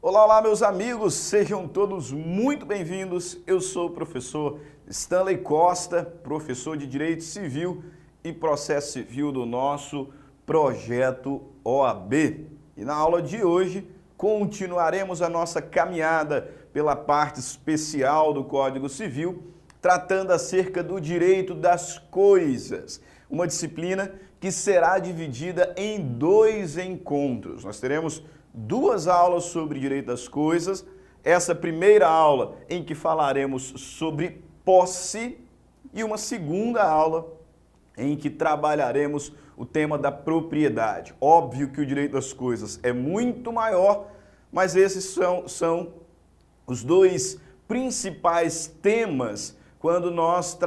Olá, olá, meus amigos, sejam todos muito bem-vindos. Eu sou o professor Stanley Costa, professor de Direito Civil e Processo Civil do nosso projeto OAB. E na aula de hoje continuaremos a nossa caminhada pela parte especial do Código Civil, tratando acerca do direito das coisas, uma disciplina que será dividida em 2 encontros. Nós teremos 2 aulas sobre direito das coisas, essa primeira aula em que falaremos sobre posse e uma segunda aula em que trabalharemos o tema da propriedade. Óbvio que o direito das coisas é muito maior, mas esses são os 2 principais temas quando nós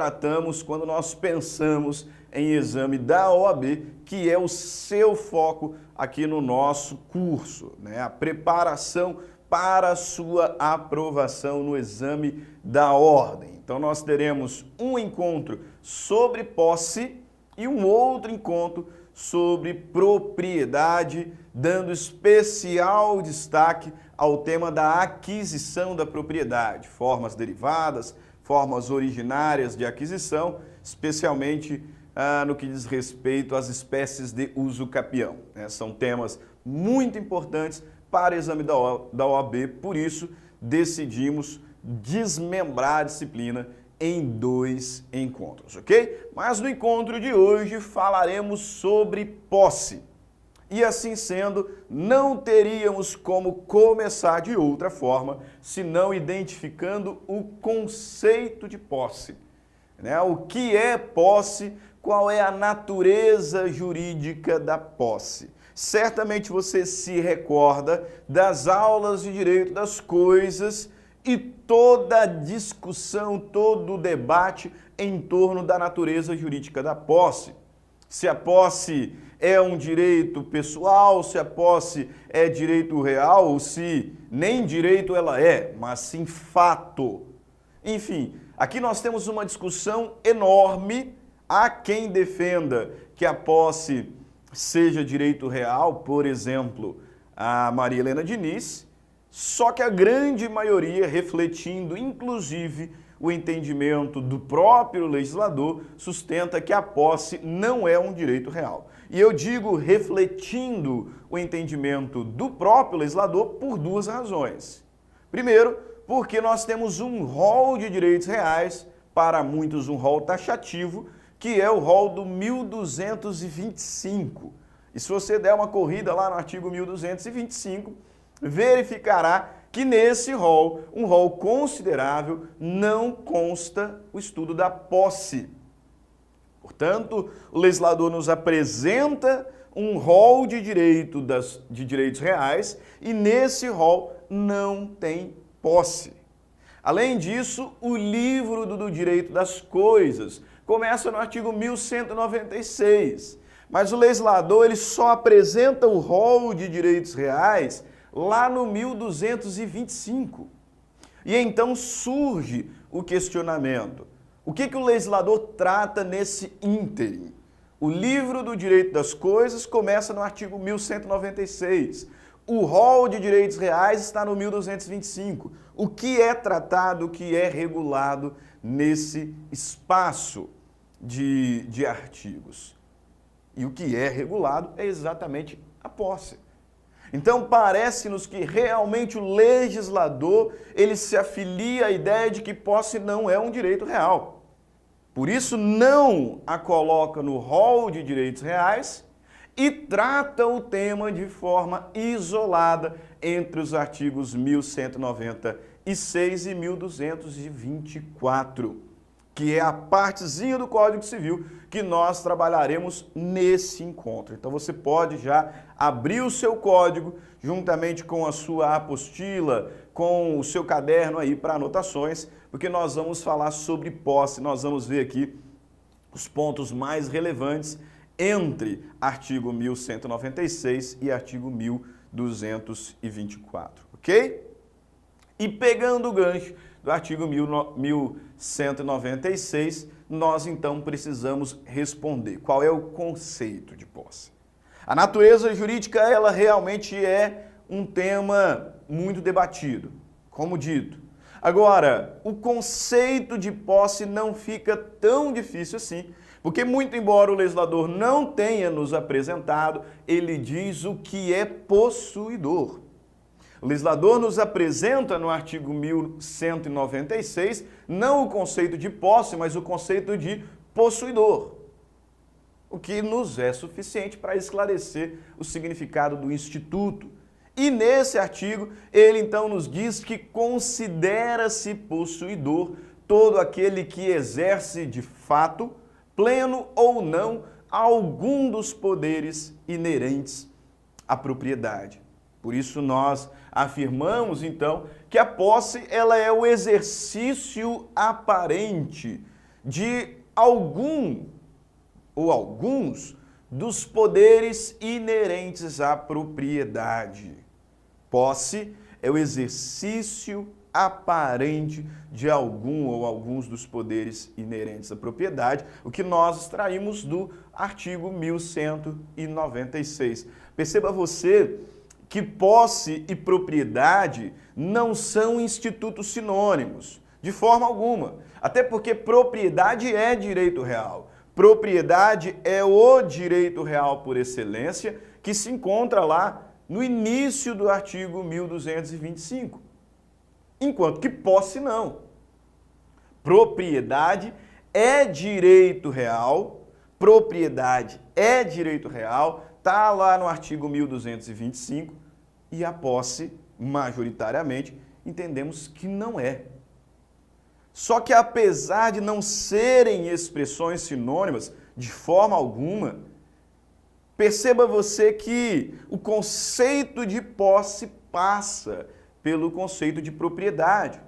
pensamos em exame da OAB, que é o seu foco aqui no nosso curso, né? A preparação para a sua aprovação no exame da ordem. Então nós teremos um encontro sobre posse e um outro encontro sobre propriedade, dando especial destaque ao tema da aquisição da propriedade, formas derivadas, formas originárias de aquisição, especialmente no que diz respeito às espécies de uso capião. São temas muito importantes para o exame da OAB, por isso decidimos desmembrar a disciplina em 2 encontros, ok? Mas no encontro de hoje falaremos sobre posse. E assim sendo, não teríamos como começar de outra forma, senão identificando o conceito de posse. O que é posse? Qual é a natureza jurídica da posse? Certamente você se recorda das aulas de direito das coisas e toda a discussão, todo o debate em torno da natureza jurídica da posse. Se a posse é um direito pessoal, se a posse é direito real, ou se nem direito ela é, mas sim fato. Enfim, aqui nós temos uma discussão enorme. Há quem defenda que a posse seja direito real, por exemplo, a Maria Helena Diniz, só que a grande maioria, refletindo inclusive o entendimento do próprio legislador, sustenta que a posse não é um direito real. E eu digo refletindo o entendimento do próprio legislador por 2 razões. Primeiro, porque nós temos um rol de direitos reais, para muitos um rol taxativo, que é o rol do 1225. E se você der uma corrida lá no artigo 1225, verificará que nesse rol, um rol considerável, não consta o estudo da posse. Portanto, o legislador nos apresenta um rol de direitos reais e nesse rol não tem posse. Além disso, o livro do direito das coisas começa no artigo 1196, mas o legislador ele só apresenta o rol de direitos reais lá no 1225. E então surge o questionamento. O que o legislador trata nesse ínterim? O livro do direito das coisas começa no artigo 1196. O rol de direitos reais está no 1225. O que é tratado, o que é regulado nesse espaço de artigos? E o que é regulado é exatamente a posse. Então parece-nos que realmente o legislador ele se afilia à ideia de que posse não é um direito real. Por isso não a coloca no rol de direitos reais e trata o tema de forma isolada entre os artigos 1196 e 1224, que é a partezinha do Código Civil que nós trabalharemos nesse encontro. Então você pode já abrir o seu código juntamente com a sua apostila, com o seu caderno aí para anotações, porque nós vamos falar sobre posse, nós vamos ver aqui os pontos mais relevantes entre artigo 1196 e artigo 1224, ok? E pegando o gancho do artigo 1196, nós então precisamos responder qual é o conceito de posse. A natureza jurídica, ela realmente é um tema muito debatido, como dito. Agora, o conceito de posse não fica tão difícil assim, porque muito embora o legislador não tenha nos apresentado, ele diz o que é possuidor. O legislador nos apresenta no artigo 1196 não o conceito de posse, mas o conceito de possuidor, o que nos é suficiente para esclarecer o significado do instituto. E nesse artigo, ele então nos diz que considera-se possuidor todo aquele que exerce de fato, pleno ou não, algum dos poderes inerentes à propriedade. Por isso nós afirmamos então que a posse ela é o exercício aparente de algum ou alguns dos poderes inerentes à propriedade. Posse é o exercício aparente de algum ou alguns dos poderes inerentes à propriedade, o que nós extraímos do artigo 1196. Perceba você que posse e propriedade não são institutos sinônimos, de forma alguma. Até porque propriedade é direito real. Propriedade é o direito real por excelência, que se encontra lá no início do artigo 1225. Enquanto que posse não. Propriedade é direito real, está lá no artigo 1225, e a posse, majoritariamente, entendemos que não é. Só que apesar de não serem expressões sinônimas de forma alguma, perceba você que o conceito de posse passa pelo conceito de propriedade.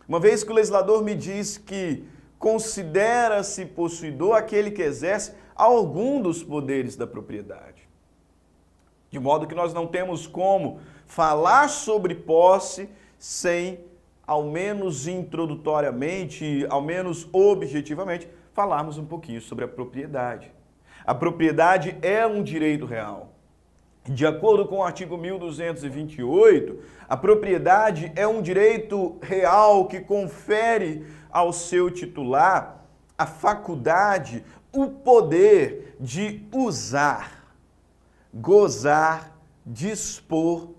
Uma vez que o legislador me diz que considera-se possuidor aquele que exerce algum dos poderes da propriedade. De modo que nós não temos como falar sobre posse sem, ao menos introdutoriamente, ao menos objetivamente, falarmos um pouquinho sobre a propriedade. A propriedade é um direito real. De acordo com o artigo 1228, a propriedade é um direito real que confere ao seu titular a faculdade, o poder de usar, gozar, dispor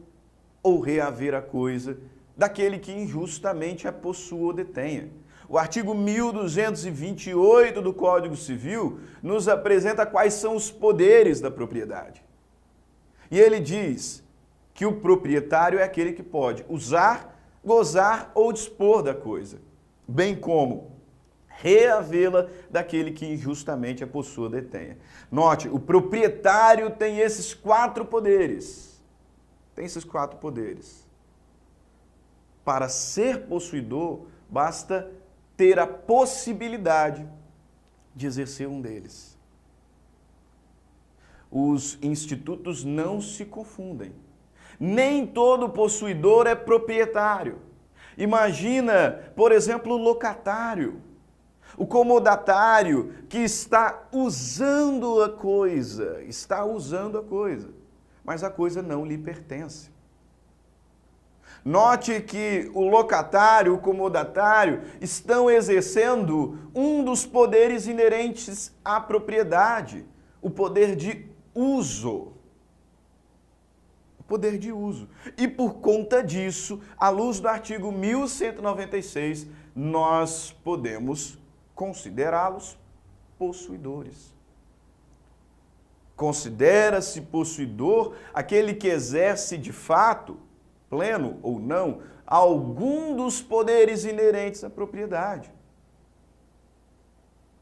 ou reaver a coisa daquele que injustamente a possua ou detenha. O artigo 1228 do Código Civil nos apresenta quais são os poderes da propriedade. E ele diz que o proprietário é aquele que pode usar, gozar ou dispor da coisa, bem como reavê-la daquele que injustamente a possua ou detenha. Note, o proprietário tem esses 4 poderes. Tem esses 4 poderes. Para ser possuidor, basta ter a possibilidade de exercer um deles. Os institutos não se confundem. Nem todo possuidor é proprietário. Imagina, por exemplo, o locatário, o comodatário que está usando a coisa, mas a coisa não lhe pertence. Note que o locatário, o comodatário, estão exercendo um dos poderes inerentes à propriedade, o poder de uso. O poder de uso. E por conta disso, à luz do artigo 1196, nós podemos considerá-los possuidores. Considera-se possuidor aquele que exerce de fato, pleno ou não, algum dos poderes inerentes à propriedade.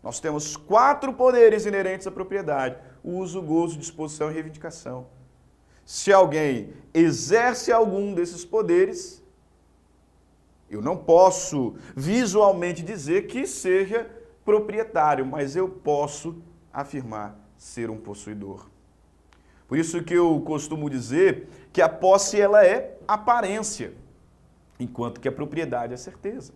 Nós temos 4 poderes inerentes à propriedade: uso, gozo, disposição e reivindicação. Se alguém exerce algum desses poderes, eu não posso visualmente dizer que seja proprietário, mas eu posso afirmar ser um possuidor. Por isso que eu costumo dizer que a posse ela é aparência, enquanto que a propriedade é certeza.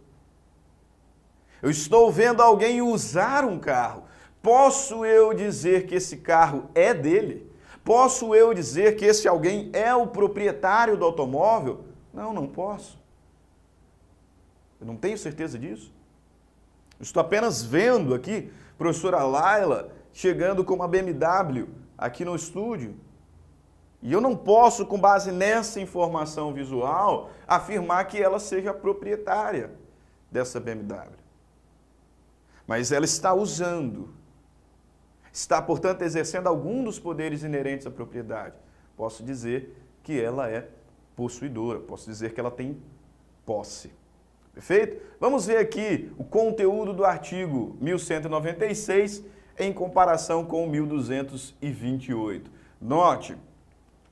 Eu estou vendo alguém usar um carro. Posso eu dizer que esse carro é dele? Posso eu dizer que esse alguém é o proprietário do automóvel? Não, não posso. Eu não tenho certeza disso. Estou apenas vendo aqui a professora Laila chegando com uma BMW aqui no estúdio. E eu não posso, com base nessa informação visual, afirmar que ela seja a proprietária dessa BMW. Mas ela está usando. Está, portanto, exercendo algum dos poderes inerentes à propriedade. Posso dizer que ela é possuidora, posso dizer que ela tem posse. Perfeito? Vamos ver aqui o conteúdo do artigo 1196 em comparação com o 1228. Note,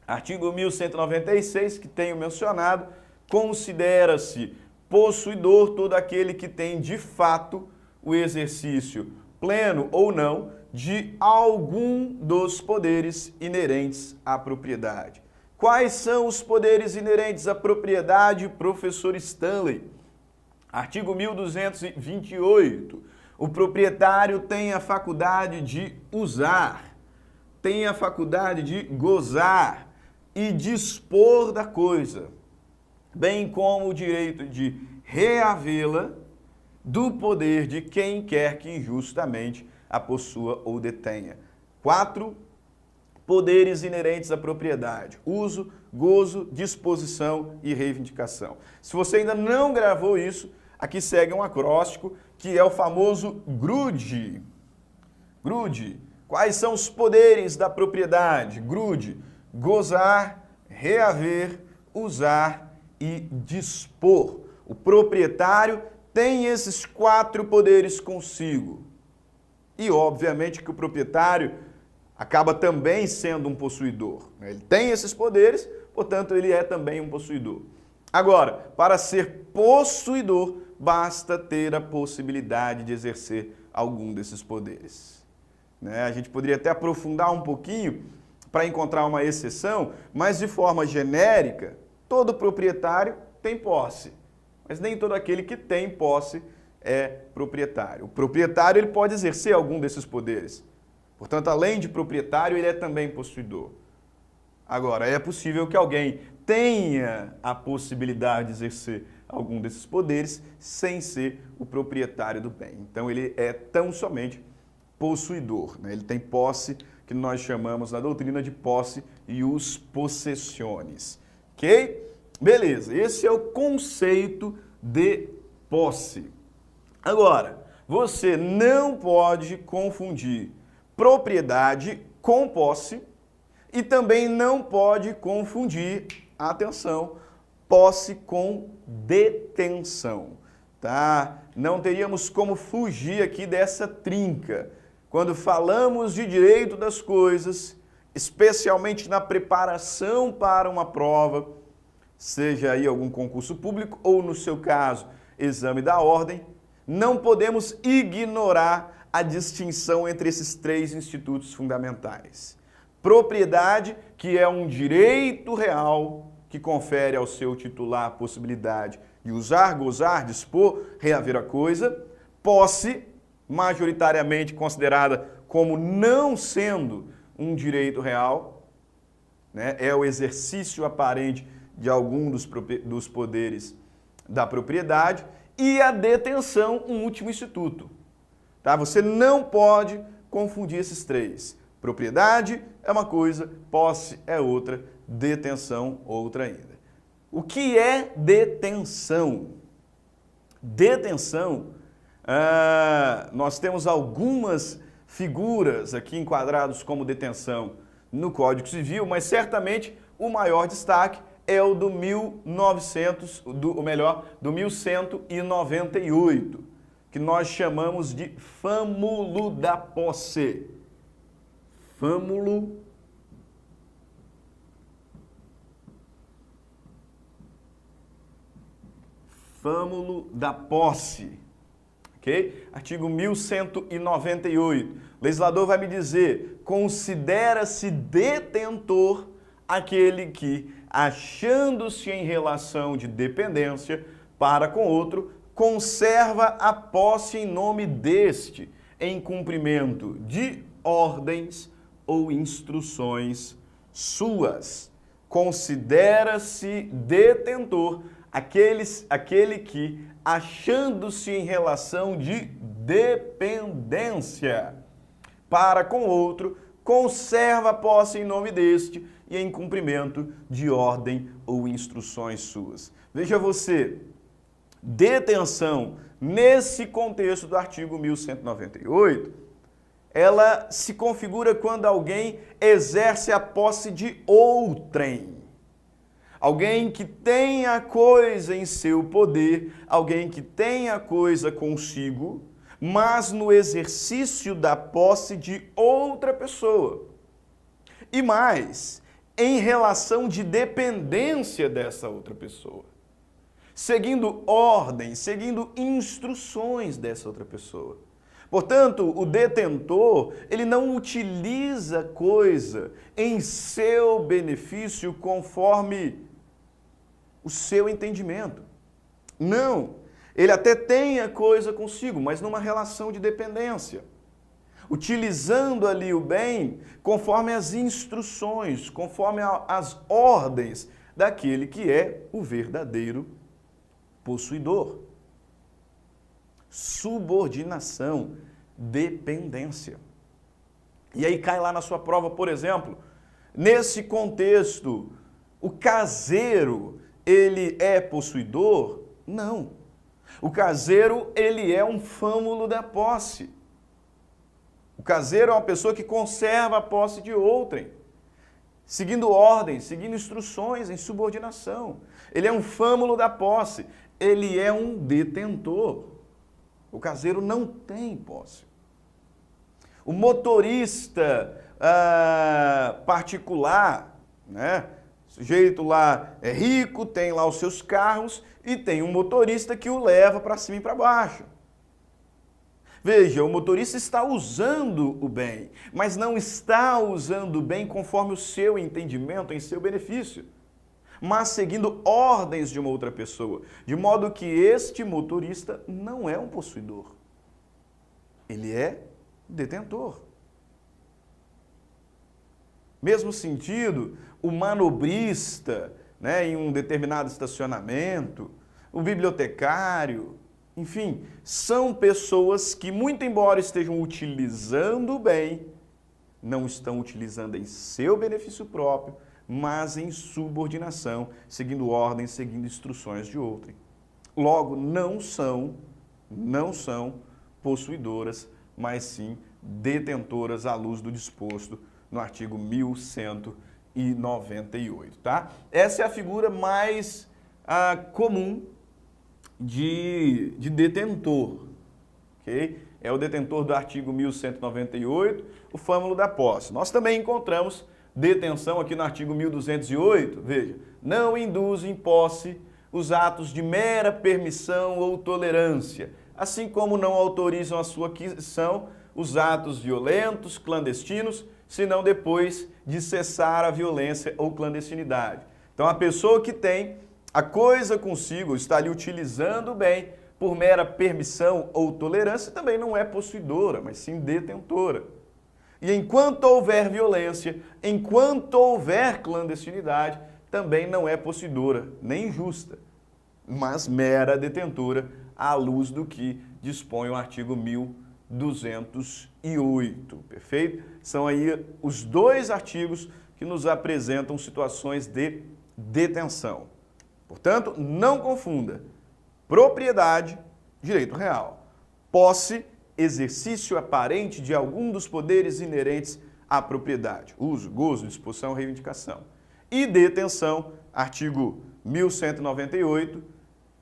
artigo 1196, que tenho mencionado, considera-se possuidor todo aquele que tem de fato o exercício pleno ou não de algum dos poderes inerentes à propriedade. Quais são os poderes inerentes à propriedade, professor Stanley? Artigo 1228. O proprietário tem a faculdade de usar, tem a faculdade de gozar e dispor da coisa, bem como o direito de reavê-la do poder de quem quer que injustamente a possua ou detenha. 4 poderes inerentes à propriedade: uso, gozo, disposição e reivindicação. Se você ainda não gravou isso, aqui segue um acróstico que é o famoso GRUDE. GRUDE. Quais são os poderes da propriedade? GRUDE: gozar, reaver, usar e dispor. O proprietário tem esses 4 poderes consigo. E, obviamente, que o proprietário acaba também sendo um possuidor. Ele tem esses poderes, portanto, ele é também um possuidor. Agora, para ser possuidor, basta ter a possibilidade de exercer algum desses poderes. A gente poderia até aprofundar um pouquinho para encontrar uma exceção, mas de forma genérica, todo proprietário tem posse, mas nem todo aquele que tem posse é proprietário. O proprietário ele pode exercer algum desses poderes. Portanto, além de proprietário, ele é também possuidor. Agora, é possível que alguém tenha a possibilidade de exercer algum desses poderes sem ser o proprietário do bem. Então, ele é tão somente possuidor. Ele tem posse, que nós chamamos na doutrina de posse ius possessionis. Ok? Beleza, esse é o conceito de posse. Agora, você não pode confundir propriedade com posse e também não pode confundir, atenção, posse com detenção, tá? Não teríamos como fugir aqui dessa trinca. Quando falamos de direito das coisas, especialmente na preparação para uma prova, seja aí algum concurso público ou, no seu caso, exame da ordem, não podemos ignorar a distinção entre esses 3 institutos fundamentais. Propriedade, que é um direito real que confere ao seu titular a possibilidade de usar, gozar, dispor, reaver a coisa. Posse, majoritariamente considerada como não sendo um direito real, é o exercício aparente de algum dos poderes da propriedade. E a detenção, um último instituto. Tá? Você não pode confundir esses 3. Propriedade é uma coisa, posse é outra, detenção outra ainda. O que é detenção? Detenção, nós temos algumas figuras aqui enquadradas como detenção no Código Civil, mas certamente o maior destaque é o do 1198, que nós chamamos de fâmulo da posse. Fâmulo da posse. Ok? Artigo 1198. O legislador vai me dizer: considera-se detentor aquele que, achando-se em relação de dependência para com outro, conserva a posse em nome deste, em cumprimento de ordens ou instruções suas. Considera-se detentor aquele que, achando-se em relação de dependência para com outro, conserva a posse em nome deste e em cumprimento de ordem ou instruções suas. Veja você, detenção, nesse contexto do artigo 1198, ela se configura quando alguém exerce a posse de outrem. Alguém que tem a coisa em seu poder, alguém que tem a coisa consigo, mas no exercício da posse de outra pessoa. E mais, em relação de dependência dessa outra pessoa. Seguindo ordens, seguindo instruções dessa outra pessoa. Portanto, o detentor, ele não utiliza coisa em seu benefício conforme o seu entendimento. Não, ele até tem a coisa consigo, mas numa relação de dependência. Utilizando ali o bem conforme as instruções, conforme as ordens daquele que é o verdadeiro possuidor. Subordinação, dependência. E aí cai lá na sua prova, por exemplo, nesse contexto, o caseiro, ele é possuidor? Não. O caseiro, ele é um fâmulo da posse. O caseiro é uma pessoa que conserva a posse de outrem, seguindo ordens, seguindo instruções em subordinação. Ele é um fâmulo da posse, ele é um detentor. O caseiro não tem posse. O motorista particular, né? O sujeito lá é rico, tem lá os seus carros e tem um motorista que o leva para cima e para baixo. Veja, o motorista está usando o bem, mas não está usando o bem conforme o seu entendimento, em seu benefício, mas seguindo ordens de uma outra pessoa, de modo que este motorista não é um possuidor, ele é detentor. Mesmo sentido, o manobrista, né, em um determinado estacionamento, o bibliotecário, enfim, são pessoas que, muito embora estejam utilizando o bem, não estão utilizando em seu benefício próprio, mas em subordinação, seguindo ordens, seguindo instruções de outrem. Logo, não são possuidoras, mas sim detentoras à luz do disposto no artigo 1198, tá? Essa é a figura mais comum de detentor, ok? É o detentor do artigo 1198, o fâmulo da posse. Nós também encontramos detenção aqui no artigo 1208, veja, não induz em posse os atos de mera permissão ou tolerância, assim como não autorizam a sua aquisição os atos violentos, clandestinos, senão depois de cessar a violência ou clandestinidade. Então, a pessoa que tem a coisa consigo, está ali utilizando o bem por mera permissão ou tolerância, também não é possuidora, mas sim detentora. E enquanto houver violência, enquanto houver clandestinidade, também não é possuidora, nem justa, mas mera detentora, à luz do que dispõe o artigo 1208, perfeito? São aí os dois artigos que nos apresentam situações de detenção. Portanto, não confunda propriedade, direito real, posse, exercício aparente de algum dos poderes inerentes à propriedade, uso, gozo, disposição, reivindicação. E detenção, artigo 1198,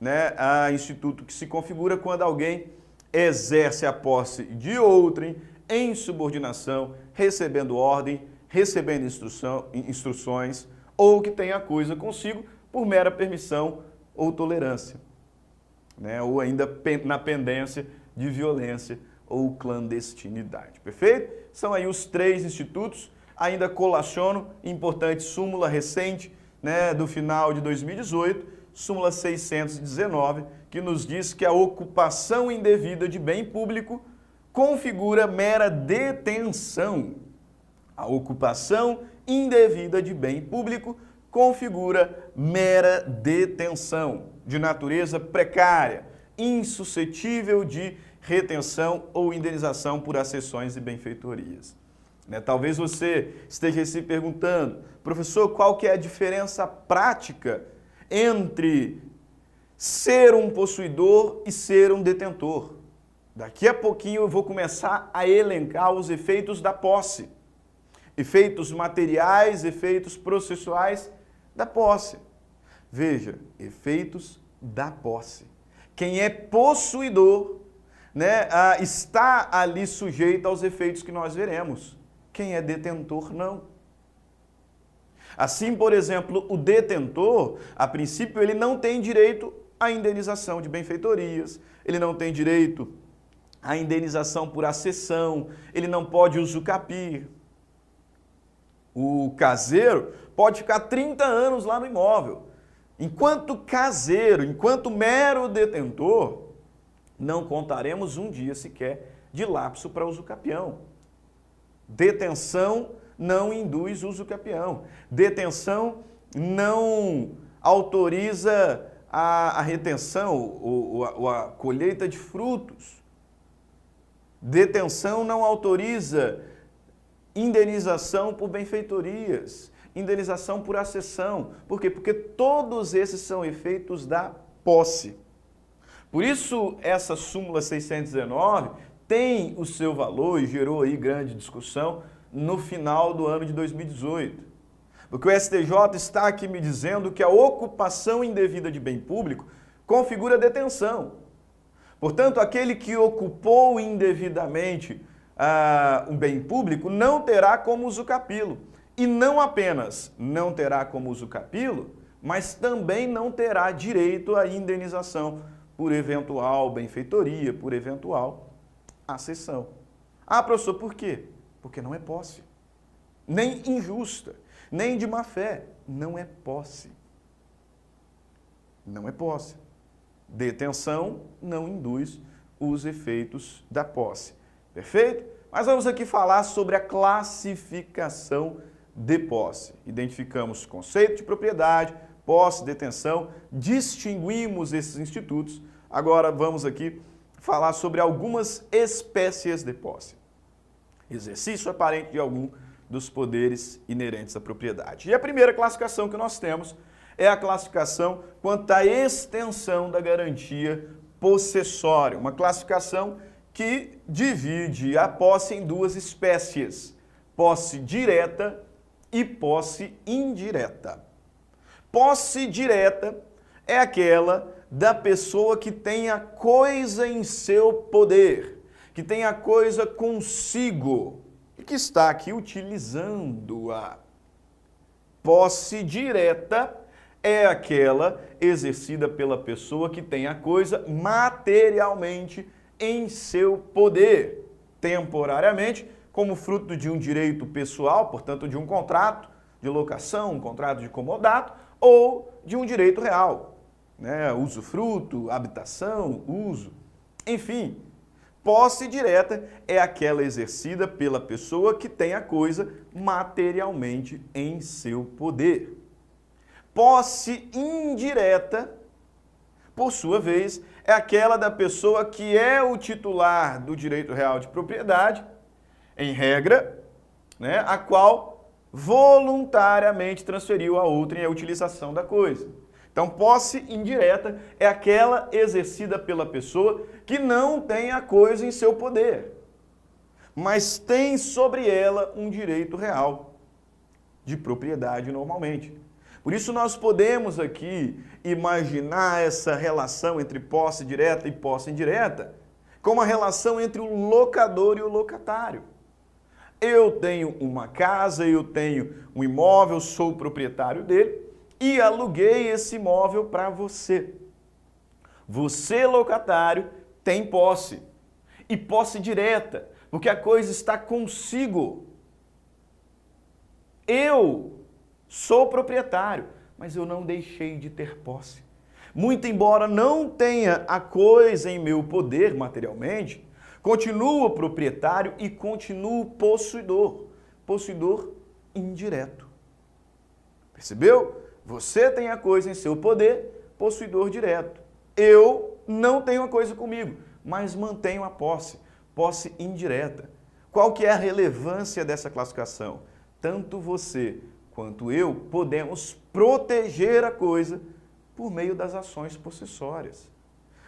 né, a instituto que se configura quando alguém exerce a posse de outrem em subordinação, recebendo ordem, recebendo instruções, ou que tenha a coisa consigo por mera permissão ou tolerância, né, ou ainda na pendência de violência ou clandestinidade, perfeito? São aí os três institutos. Ainda colaciono, importante súmula recente, né, do final de 2018, súmula 619, que nos diz que a ocupação indevida de bem público configura mera detenção. A ocupação indevida de bem público configura mera detenção de natureza precária, insuscetível de retenção ou indenização por acessões e benfeitorias. Talvez você esteja se perguntando, professor, qual que é a diferença prática entre ser um possuidor e ser um detentor? Daqui a pouquinho eu vou começar a elencar os efeitos da posse. Efeitos materiais, efeitos processuais da posse. Veja, efeitos da posse. Quem é possuidor, está ali sujeito aos efeitos que nós veremos. Quem é detentor, não. Assim, por exemplo, o detentor, a princípio, ele não tem direito à indenização de benfeitorias, ele não tem direito à indenização por acessão, ele não pode usucapir. O caseiro pode ficar 30 anos lá no imóvel. Enquanto caseiro, enquanto mero detentor, não contaremos um dia sequer de lapso para usucapião. Detenção não induz usucapião. Detenção não autoriza a retenção ou a colheita de frutos. Detenção não autoriza indenização por benfeitorias, indenização por acessão. Por quê? Porque todos esses são efeitos da posse. Por isso, essa súmula 619 tem o seu valor e gerou aí grande discussão no final do ano de 2018. Porque o STJ está aqui me dizendo que a ocupação indevida de bem público configura detenção. Portanto, aquele que ocupou indevidamente um bem público não terá como usucapilo. E não apenas não terá como usucapilo, mas também não terá direito à indenização por eventual benfeitoria, por eventual acessão. Ah, professor, por quê? Porque não é posse. Nem injusta, nem de má fé. Não é posse. Não é posse. Detenção não induz os efeitos da posse. Perfeito? Mas vamos aqui falar sobre a classificação de posse. Identificamos conceito de propriedade, posse, detenção, distinguimos esses institutos. Agora vamos aqui falar sobre algumas espécies de posse. Exercício aparente de algum dos poderes inerentes à propriedade. E a primeira classificação que nós temos é a classificação quanto à extensão da garantia possessória. Uma classificação que divide a posse em duas espécies, posse direta e posse indireta. Posse direta é aquela da pessoa que tem a coisa em seu poder, que tem a coisa consigo e que está aqui utilizando-a. Posse direta é aquela exercida pela pessoa que tem a coisa materialmente em seu poder, temporariamente, como fruto de um direito pessoal, portanto de um contrato de locação, um contrato de comodato, ou de um direito real, usufruto, habitação, uso, enfim. Posse direta é aquela exercida pela pessoa que tem a coisa materialmente em seu poder. Posse indireta, por sua vez, é aquela da pessoa que é o titular do direito real de propriedade, em regra, a qual voluntariamente transferiu a outrem a utilização da coisa. Então, posse indireta é aquela exercida pela pessoa que não tem a coisa em seu poder, mas tem sobre ela um direito real de propriedade normalmente. Por isso nós podemos aqui imaginar essa relação entre posse direta e posse indireta como a relação entre o locador e o locatário. Eu tenho uma casa, eu tenho um imóvel, sou o proprietário dele e aluguei esse imóvel para você. Você, locatário, tem posse. E posse direta, porque a coisa está consigo. Eu sou proprietário, mas eu não deixei de ter posse. Muito embora não tenha a coisa em meu poder materialmente, continuo proprietário e continuo possuidor. Possuidor indireto. Percebeu? Você tem a coisa em seu poder, possuidor direto. Eu não tenho a coisa comigo, mas mantenho a posse, posse indireta. Qual que é a relevância dessa classificação? Tanto você quanto eu podemos proteger a coisa por meio das ações possessórias.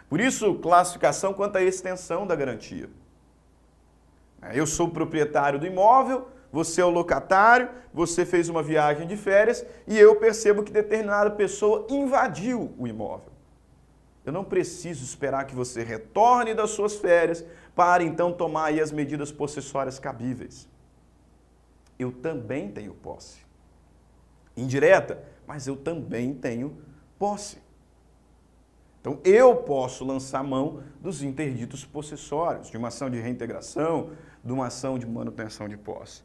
Por isso, classificação quanto à extensão da garantia. Eu sou o proprietário do imóvel, você é o locatário, você fez uma viagem de férias e eu percebo que determinada pessoa invadiu o imóvel. Eu não preciso esperar que você retorne das suas férias para então tomar aí as medidas possessórias cabíveis. Eu também tenho posse. Indireta, mas eu também tenho posse. Então, eu posso lançar mão dos interditos possessórios, de uma ação de reintegração, de uma ação de manutenção de posse.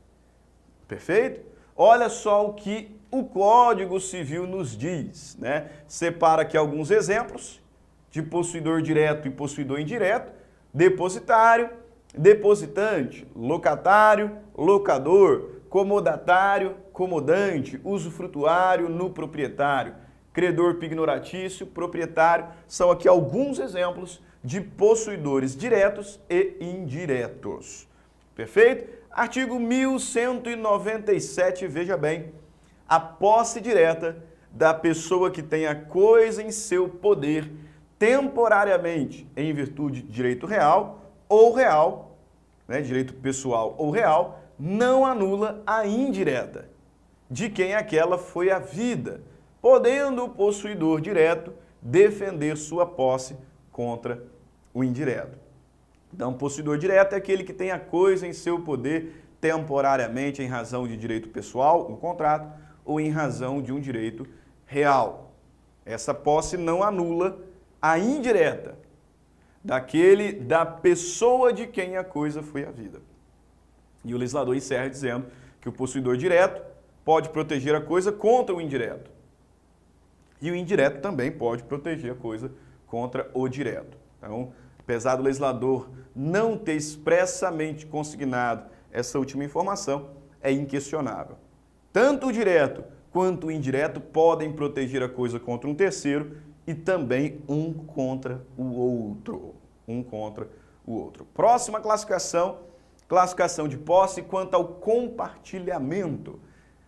Perfeito? Olha só o que o Código Civil nos diz, né? Separa aqui alguns exemplos de possuidor direto e possuidor indireto, depositário, depositante, locatário, locador, comodatário, comodante, usufrutuário no proprietário, credor pignoratício, proprietário. São aqui alguns exemplos de possuidores diretos e indiretos. Perfeito? Artigo 1197, veja bem, a posse direta da pessoa que tem a coisa em seu poder temporariamente em virtude de direito real ou real, né, direito pessoal ou real, não anula a indireta de quem aquela foi a vida, podendo o possuidor direto defender sua posse contra o indireto. Então, possuidor direto é aquele que tem a coisa em seu poder temporariamente em razão de direito pessoal, um contrato, ou em razão de um direito real. Essa posse não anula a indireta da pessoa de quem a coisa foi a vida. E o legislador encerra dizendo que o possuidor direto pode proteger a coisa contra o indireto. E o indireto também pode proteger a coisa contra o direto. Então, apesar do legislador não ter expressamente consignado essa última informação, é inquestionável. Tanto o direto quanto o indireto podem proteger a coisa contra um terceiro e também um contra o outro. Um contra o outro. Próxima classificação, classificação de posse quanto ao compartilhamento.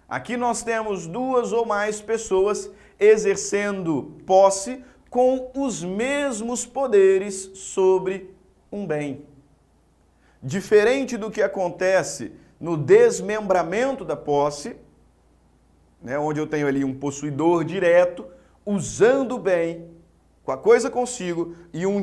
Aqui nós temos duas ou mais pessoas exercendo posse com os mesmos poderes sobre um bem. Diferente do que acontece no desmembramento da posse, né, onde eu tenho ali um possuidor direto usando o bem, com a coisa consigo, e um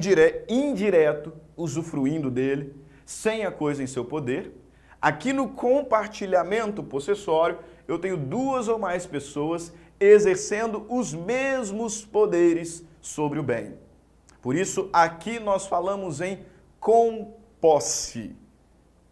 indireto usufruindo dele, sem a coisa em seu poder. Aqui no compartilhamento possessório, eu tenho duas ou mais pessoas exercendo os mesmos poderes sobre o bem. Por isso, aqui nós falamos em composse.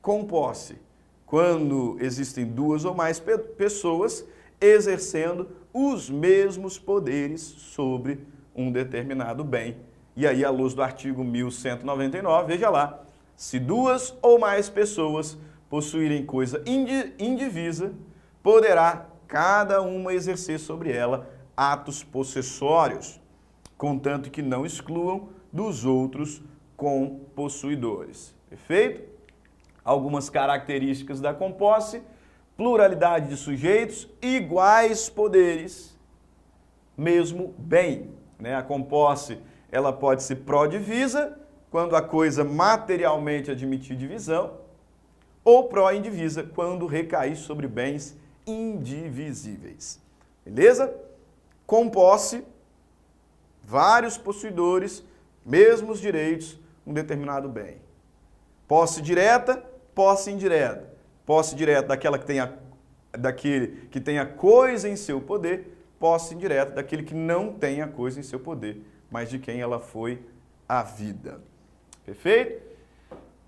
Composse, quando existem duas ou mais pessoas exercendo os mesmos poderes sobre um determinado bem. E aí, à luz do artigo 1199, veja lá, se duas ou mais pessoas possuírem coisa indivisa, poderá cada uma exercer sobre ela atos possessórios, contanto que não excluam dos outros compossuidores. Perfeito? Algumas características da composse: pluralidade de sujeitos, iguais poderes, mesmo bem. Né? A composse, ela pode ser pró-divisa, quando a coisa materialmente admitir divisão, ou pró-indivisa, quando recair sobre bens indivisíveis. Beleza? Composse, vários possuidores, mesmos direitos, um determinado bem. Posse direta, posse indireta. Posse direta daquele que tem a coisa em seu poder, posse indireta daquele que não tem a coisa em seu poder, mas de quem ela foi a vida. Perfeito?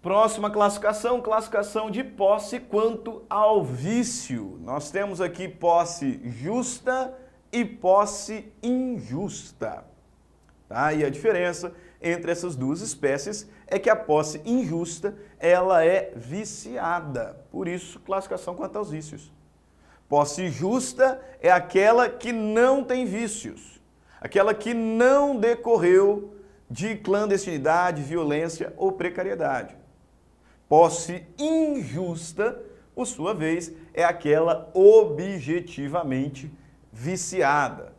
Próxima classificação, classificação de posse quanto ao vício. Nós temos aqui posse justa e posse injusta. Tá? E a diferença entre essas duas espécies é que a posse injusta, ela é viciada. Por isso, classificação quanto aos vícios. Posse justa é aquela que não tem vícios, aquela que não decorreu de clandestinidade, violência ou precariedade. Posse injusta, por sua vez, é aquela objetivamente viciada.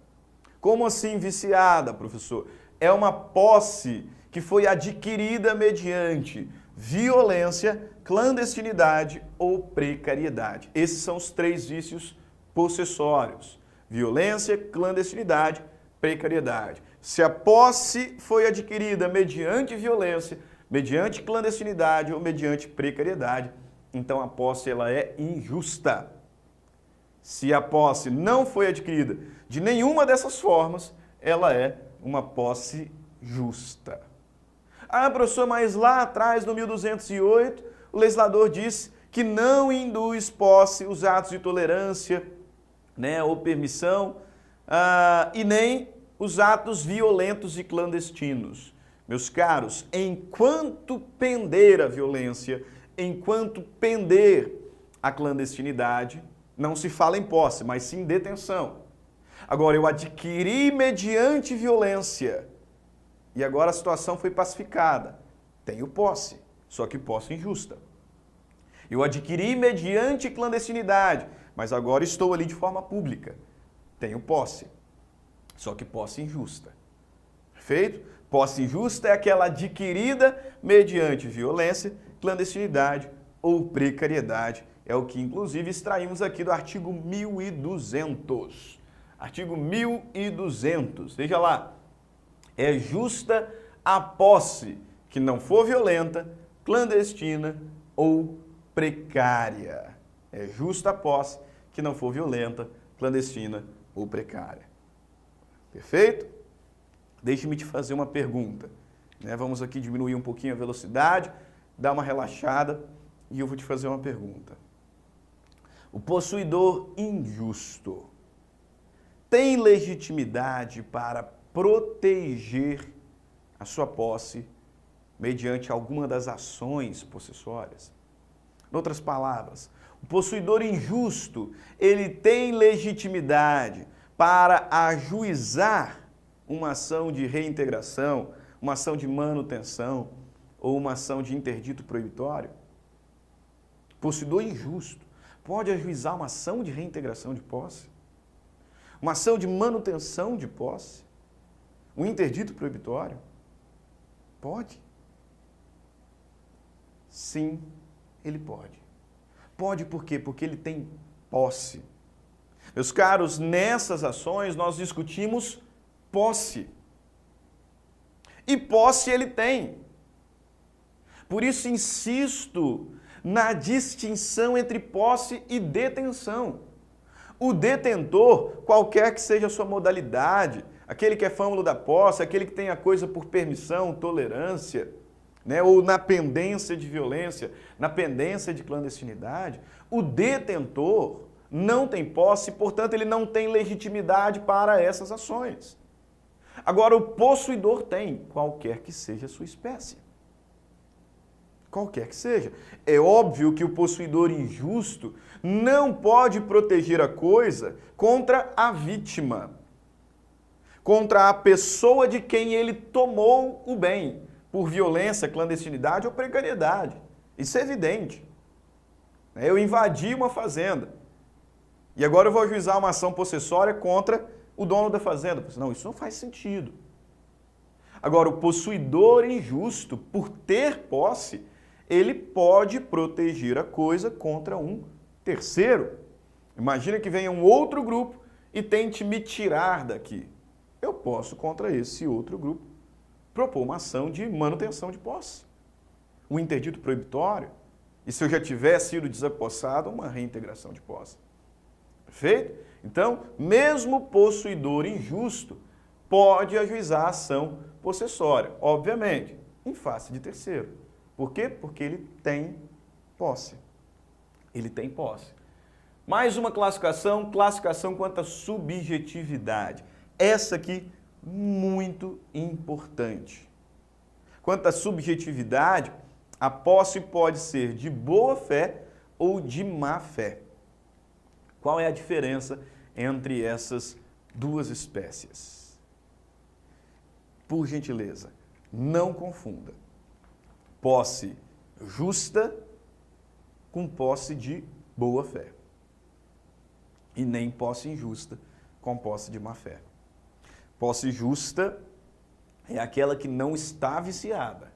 Como assim viciada, professor? É uma posse que foi adquirida mediante violência, clandestinidade ou precariedade. Esses são os 3 vícios possessórios: violência, clandestinidade, precariedade. Se a posse foi adquirida mediante violência, mediante clandestinidade ou mediante precariedade, então a posse ela é injusta. Se a posse não foi adquirida de nenhuma dessas formas, ela é uma posse justa. Ah, professor, mas lá atrás, no 1208, o legislador disse que não induz posse os atos de tolerância, né, ou permissão, e nem os atos violentos e clandestinos. Meus caros, enquanto pender a violência, enquanto pender a clandestinidade, não se fala em posse, mas sim em detenção. Agora, eu adquiri mediante violência e agora a situação foi pacificada. Tenho posse, só que posse injusta. Eu adquiri mediante clandestinidade, mas agora estou ali de forma pública. Tenho posse, só que posse injusta. Perfeito? Posse injusta é aquela adquirida mediante violência, clandestinidade ou precariedade. É o que, inclusive, extraímos aqui do artigo 1200. Artigo 1200. Veja lá. É justa a posse que não for violenta, clandestina ou precária. É justa a posse que não for violenta, clandestina ou precária. Perfeito? Deixe-me te fazer uma pergunta. Vamos aqui diminuir um pouquinho a velocidade, dar uma relaxada e eu vou te fazer uma pergunta. O possuidor injusto tem legitimidade para proteger a sua posse mediante alguma das ações possessórias? Em outras palavras, o possuidor injusto, ele tem legitimidade para ajuizar uma ação de reintegração, uma ação de manutenção ou uma ação de interdito proibitório? Possuidor injusto pode ajuizar uma ação de reintegração de posse? Uma ação de manutenção de posse? Um interdito proibitório? Pode? Sim, ele pode. Pode por quê? Porque ele tem posse. Meus caros, nessas ações nós discutimos posse. E posse ele tem. Por isso insisto na distinção entre posse e detenção. O detentor, qualquer que seja a sua modalidade, aquele que é fâmulo da posse, aquele que tem a coisa por permissão, tolerância, ou na pendência de violência, na pendência de clandestinidade, o detentor não tem posse, portanto ele não tem legitimidade para essas ações. Agora o possuidor tem, qualquer que seja a sua espécie. Qualquer que seja. É óbvio que o possuidor injusto não pode proteger a coisa contra a vítima, contra a pessoa de quem ele tomou o bem, por violência, clandestinidade ou precariedade. Isso é evidente. Eu invadi uma fazenda e agora eu vou ajuizar uma ação possessória contra o dono da fazenda. Não, isso não faz sentido. Agora, o possuidor injusto, por ter posse, ele pode proteger a coisa contra um terceiro. Imagina que venha um outro grupo e tente me tirar daqui. Eu posso, contra esse outro grupo, propor uma ação de manutenção de posse. Um interdito proibitório. E se eu já tiver sido desapossado, uma reintegração de posse. Perfeito? Então, mesmo possuidor injusto pode ajuizar a ação possessória, obviamente, em face de terceiro. Por quê? Porque ele tem posse. Ele tem posse. Mais uma classificação quanto à subjetividade. Essa aqui, muito importante. Quanto à subjetividade, a posse pode ser de boa fé ou de má fé. Qual é a diferença entre essas duas espécies? Por gentileza, não confunda posse justa com posse de boa fé. E nem posse injusta com posse de má fé. Posse justa é aquela que não está viciada.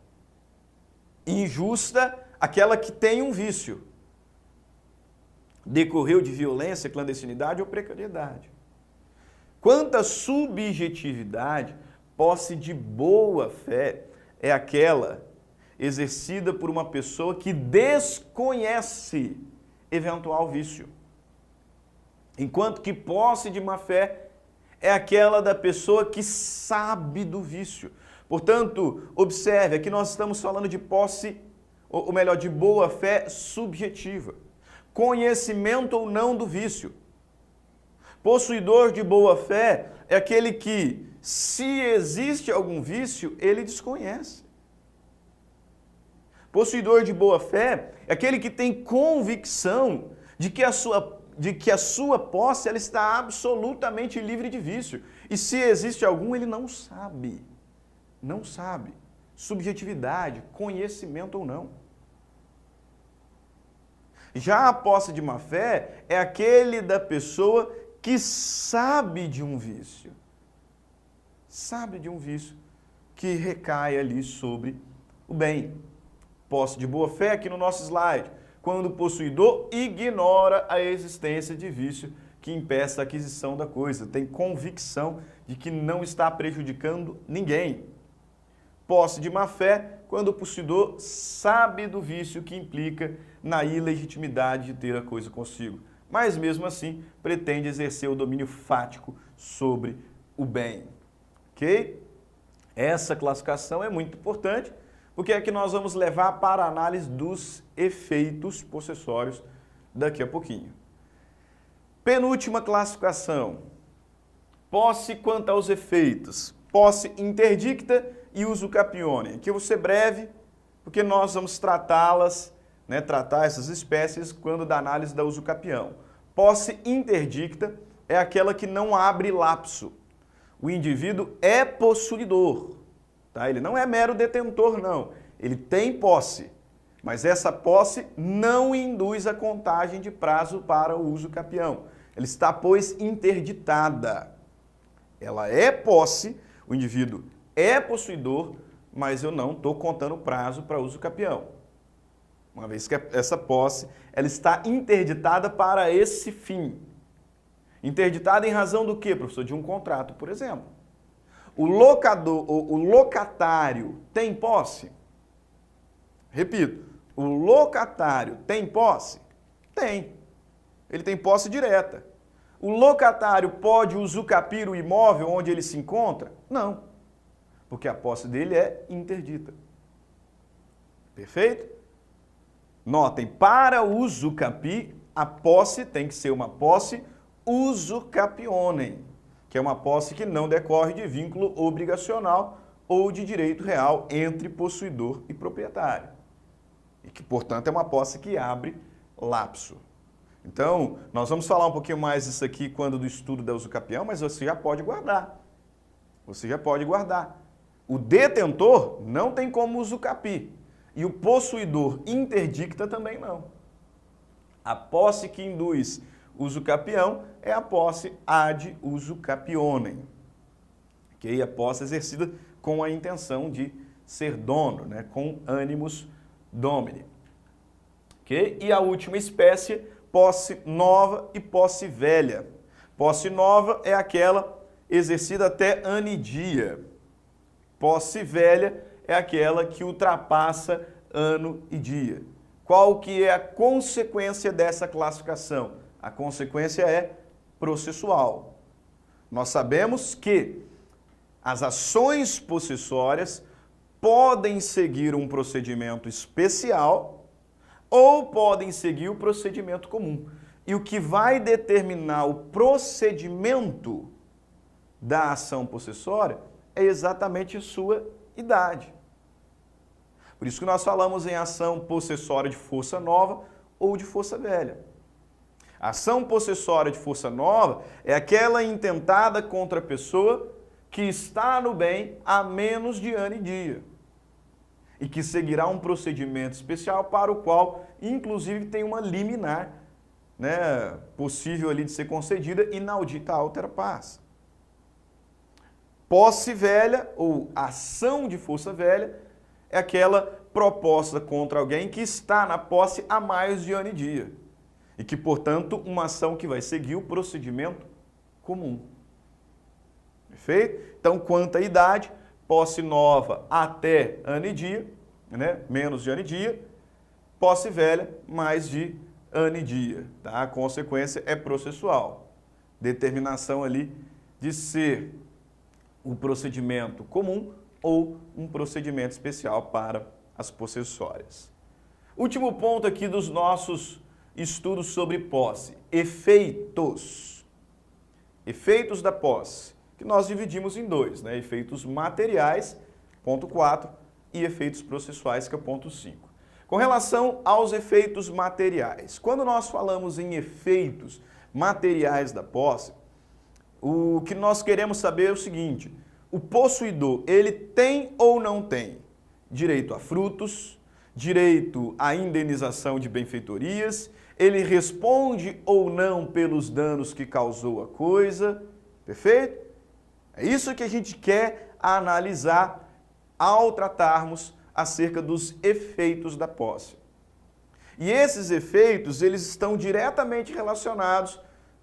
Injusta, aquela que tem um vício. Decorreu de violência, clandestinidade ou precariedade. Quanto à subjetividade, posse de boa fé é aquela exercida por uma pessoa que desconhece eventual vício. Enquanto que posse de má fé é aquela da pessoa que sabe do vício. Portanto, observe, aqui nós estamos falando de posse, ou melhor, de boa fé subjetiva. Conhecimento ou não do vício. Possuidor de boa fé é aquele que, se existe algum vício, ele desconhece. Possuidor de boa fé é aquele que tem convicção de que a sua posse ela está absolutamente livre de vício. E se existe algum, ele não sabe. Não sabe. Subjetividade, conhecimento ou não. Já a posse de má fé é aquele da pessoa que sabe de um vício. Sabe de um vício que recai ali sobre o bem. Posse de boa fé aqui no nosso slide. Quando o possuidor ignora a existência de vício que impeça a aquisição da coisa. Tem convicção de que não está prejudicando ninguém. Posse de má fé, quando o possuidor sabe do vício que implica na ilegitimidade de ter a coisa consigo. Mas mesmo assim, pretende exercer o domínio fático sobre o bem. Ok? Essa classificação é muito importante, porque é que nós vamos levar para a análise dos efeitos possessórios daqui a pouquinho. Penúltima classificação. Posse quanto aos efeitos. Posse interdicta e usucapione. Aqui eu vou ser breve, porque nós vamos tratá-las, tratar essas espécies quando da análise da usucapião. Posse interdicta é aquela que não abre lapso. O indivíduo é possuidor. Tá? Ele não é mero detentor, não. Ele tem posse, mas essa posse não induz a contagem de prazo para o uso capião. Ela está, pois, interditada. Ela é posse, o indivíduo é possuidor, mas eu não estou contando prazo para uso capião. Uma vez que essa posse ela está interditada para esse fim. Interditada em razão do quê, professor? De um contrato, por exemplo. O locatário tem posse? Repito, o locatário tem posse? Tem. Ele tem posse direta. O locatário pode usucapir o imóvel onde ele se encontra? Não, porque a posse dele é interdita. Perfeito? Notem, para usucapir, a posse tem que ser uma posse usucapionem, que é uma posse que não decorre de vínculo obrigacional ou de direito real entre possuidor e proprietário. E que, portanto, é uma posse que abre lapso. Então, nós vamos falar um pouquinho mais disso aqui quando do estudo da usucapião, mas você já pode guardar. Você já pode guardar. O detentor não tem como usucapir. E o possuidor interdicta também não. A posse que induz usucapião é a posse ad usucapionem, que é a posse exercida com a intenção de ser dono, com animus domini. Okay? E a última espécie, posse nova e posse velha. Posse nova é aquela exercida até anidia. Posse velha é aquela que ultrapassa ano e dia. Qual que é a consequência dessa classificação? A consequência é processual. Nós sabemos que as ações possessórias podem seguir um procedimento especial ou podem seguir o procedimento comum. E o que vai determinar o procedimento da ação possessória é exatamente a sua idade. Por isso que nós falamos em ação possessória de força nova ou de força velha. A ação possessória de força nova é aquela intentada contra a pessoa que está no bem há menos de ano e dia e que seguirá um procedimento especial para o qual, inclusive, tem uma liminar, né, possível ali de ser concedida, inaudita altera pars. Posse velha ou ação de força velha é aquela proposta contra alguém que está na posse há mais de ano e dia e que, portanto, uma ação que vai seguir o procedimento comum. Perfeito? Então, quanto à idade, posse nova até ano e dia, né? Menos de ano e dia, posse velha, mais de ano e dia. Tá? A consequência é processual. Determinação ali de ser um procedimento comum ou um procedimento especial para as possessórias. Último ponto aqui dos nossos estudos sobre posse. Efeitos. Efeitos da posse, que nós dividimos em dois, né? Efeitos materiais, ponto 4, e efeitos processuais, que é o ponto 5. Com relação aos efeitos materiais, quando nós falamos em efeitos materiais da posse, o que nós queremos saber é o seguinte: o possuidor, ele tem ou não tem direito a frutos, direito à indenização de benfeitorias, ele responde ou não pelos danos que causou a coisa, perfeito? É isso que a gente quer analisar ao tratarmos acerca dos efeitos da posse. E esses efeitos, eles estão diretamente relacionados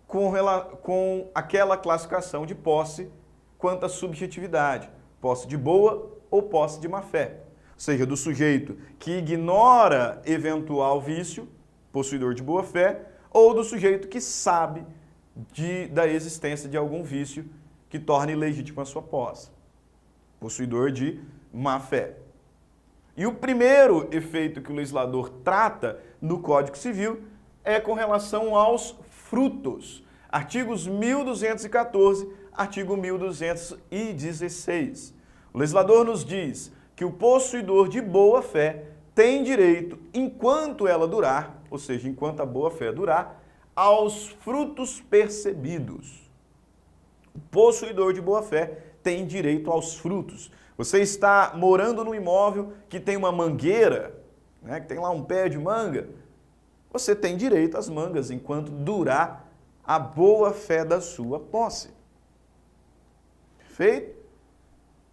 com aquela classificação de posse quanto à subjetividade, posse de boa ou posse de má fé. Ou seja, do sujeito que ignora eventual vício, possuidor de boa fé, ou do sujeito que sabe da existência de algum vício que torne ilegítima a sua posse, possuidor de má fé. E o primeiro efeito que o legislador trata no Código Civil é com relação aos frutos. Artigos 1214, artigo 1216. O legislador nos diz que o possuidor de boa fé tem direito, enquanto ela durar, ou seja, enquanto a boa fé durar, aos frutos percebidos. O possuidor de boa fé tem direito aos frutos. Você está morando num imóvel que tem uma mangueira, né, que tem lá um pé de manga, você tem direito às mangas enquanto durar a boa fé da sua posse. Perfeito?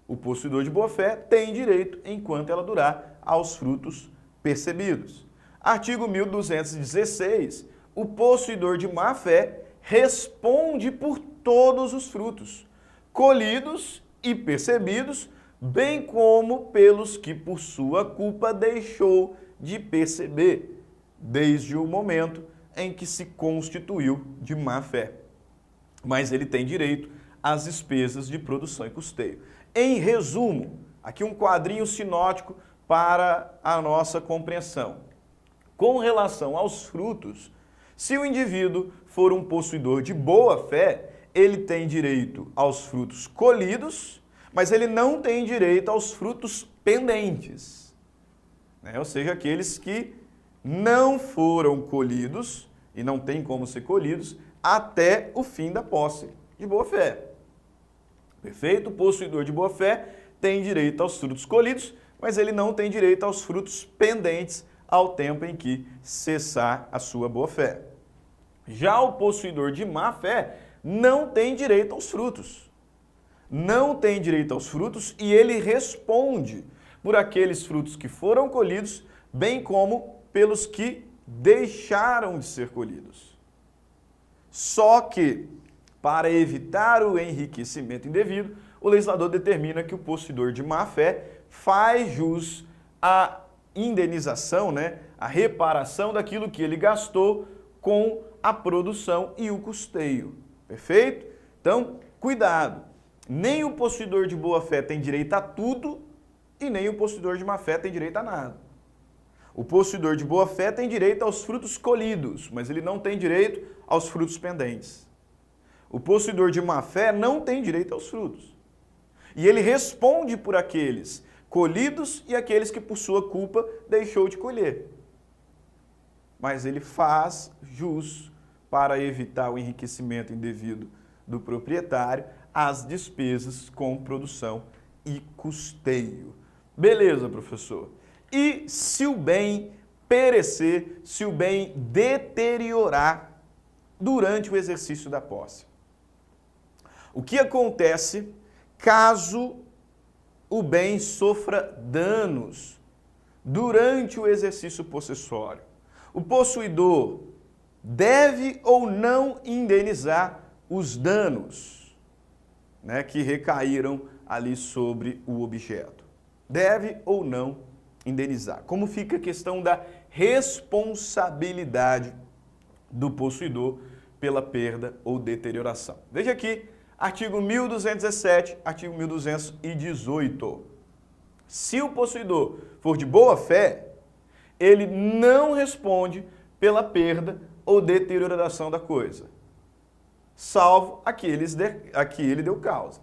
O possuidor de boa fé tem direito, enquanto ela durar, aos frutos percebidos. Artigo 1216. O possuidor de má fé responde por todos os frutos, colhidos e percebidos, bem como pelos que por sua culpa deixou de perceber, desde o momento em que se constituiu de má fé. Mas ele tem direito às despesas de produção e custeio. Em resumo, aqui um quadrinho sinótico para a nossa compreensão. Com relação aos frutos, se o indivíduo for um possuidor de boa fé, ele tem direito aos frutos colhidos, mas ele não tem direito aos frutos pendentes, né? Ou seja, aqueles que não foram colhidos e não tem como ser colhidos até o fim da posse de boa fé. Perfeito? O possuidor de boa fé tem direito aos frutos colhidos, mas ele não tem direito aos frutos pendentes ao tempo em que cessar a sua boa fé. Já o possuidor de má fé não tem direito aos frutos. Não tem direito aos frutos e ele responde por aqueles frutos que foram colhidos, bem como pelos que deixaram de ser colhidos. Só que, para evitar o enriquecimento indevido, o legislador determina que o possuidor de má fé faz jus à indenização, né, a reparação daquilo que ele gastou com a produção e o custeio. Perfeito? Então, cuidado. Nem o possuidor de boa fé tem direito a tudo e nem o possuidor de má fé tem direito a nada. O possuidor de boa fé tem direito aos frutos colhidos, mas ele não tem direito aos frutos pendentes. O possuidor de má fé não tem direito aos frutos. E ele responde por aqueles colhidos e aqueles que por sua culpa deixou de colher. Mas ele faz jus para evitar o enriquecimento indevido do proprietário, as despesas com produção e custeio. Beleza, professor. E se o bem perecer, se o bem deteriorar durante o exercício da posse? O que acontece caso o bem sofra danos durante o exercício possessório? O possuidor deve ou não indenizar os danos, né, que recaíram ali sobre o objeto? Deve ou não indenizar? Como fica a questão da responsabilidade do possuidor pela perda ou deterioração? Veja aqui, artigo 1217, artigo 1218. Se o possuidor for de boa fé, ele não responde pela perda ou deterioração da coisa, salvo a que ele deu causa.